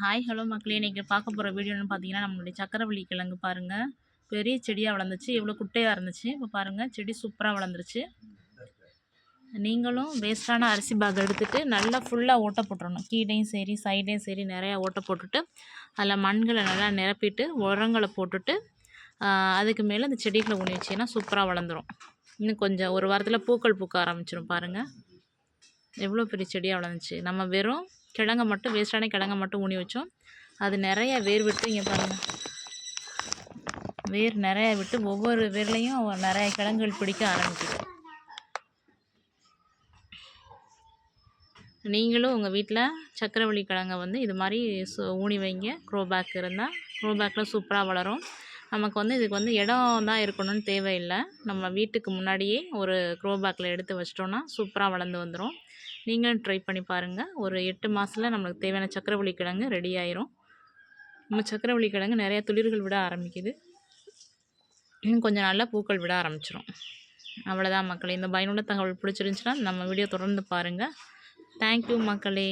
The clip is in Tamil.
ஹாய் ஹலோ மக்களே, இன்றைக்கி பார்க்க போகிற வீடியோன்னு பார்த்தீங்கன்னா, நம்மளுடைய சக்கரவள்ளி கிழங்கு பாருங்கள். பெரிய செடியாக வளர்ந்துச்சு, எவ்வளோ குட்டையாக இருந்துச்சு. இப்போ பாருங்கள், செடி சூப்பராக வளர்ந்துருச்சு. நீங்களும் வேஸ்ட்டான அரிசி பேக் எடுத்துகிட்டு நல்லா ஃபுல்லாக ஓட்டை போட்டுறணும். கீழையும் சரி சைடையும் சரி நிறையா ஓட்டை போட்டுட்டு அதில் மண்களை நல்லா நிரப்பிட்டு உரங்களை போட்டுட்டு அதுக்கு மேலே அந்த செடிகளை ஊனி வச்சிங்கன்னா சூப்பராக வளர்ந்துடும். இன்னும் கொஞ்சம் ஒரு வாரத்தில் பூக்கள் பூக்க ஆரம்பிச்சிடும். பாருங்கள் எவ்வளோ பெரிய செடியாக வளர்ந்துச்சு. நம்ம வெறும் கிழங்கை மட்டும் வேஸ்ட்டான கிழங்கை மட்டும் ஊனி வச்சோம். அது நிறைய வேர் விட்டு இங்கே பாருங்கள், வேர் நிறையா விட்டு ஒவ்வொரு வேர்லையும் நிறைய கிழங்குகள் பிடிக்க ஆரம்பிக்குது. நீங்களும் உங்கள் வீட்டில் சக்கரவள்ளி கிழங்கை வந்து இது மாதிரி ஊனி வைங்க. க்ரோ பேக் இருந்தால் க்ரோ பேக்கில் சூப்பராக வளரும். நமக்கு இதுக்கு இடம் தான் இருக்கணும்னு தேவையில்லை. நம்ம வீட்டுக்கு முன்னாடியே ஒரு க்ரோ பேக்கில் எடுத்து வச்சிட்டோன்னா சூப்பராக வளர்ந்து வந்துடும். நீங்களும் ட்ரை பண்ணி பாருங்கள். ஒரு 8 மாதத்தில் நம்மளுக்கு தேவையான சக்கரவள்ளி கிழங்கு ரெடி ஆயிரும். நம்ம சக்கரவள்ளி கிழங்கு நிறையா துளிர்கள் விட ஆரம்பிக்குது. இன்னும் கொஞ்சம் நாளில் பூக்கள் விட ஆரம்பிச்சிடும். அவ்வளோதான் மக்களே. இந்த பயனுள்ள தகவல் பிடிச்சிருந்துச்சுன்னா நம்ம வீடியோ தொடர்ந்து பாருங்கள். தேங்க்யூ மக்களே.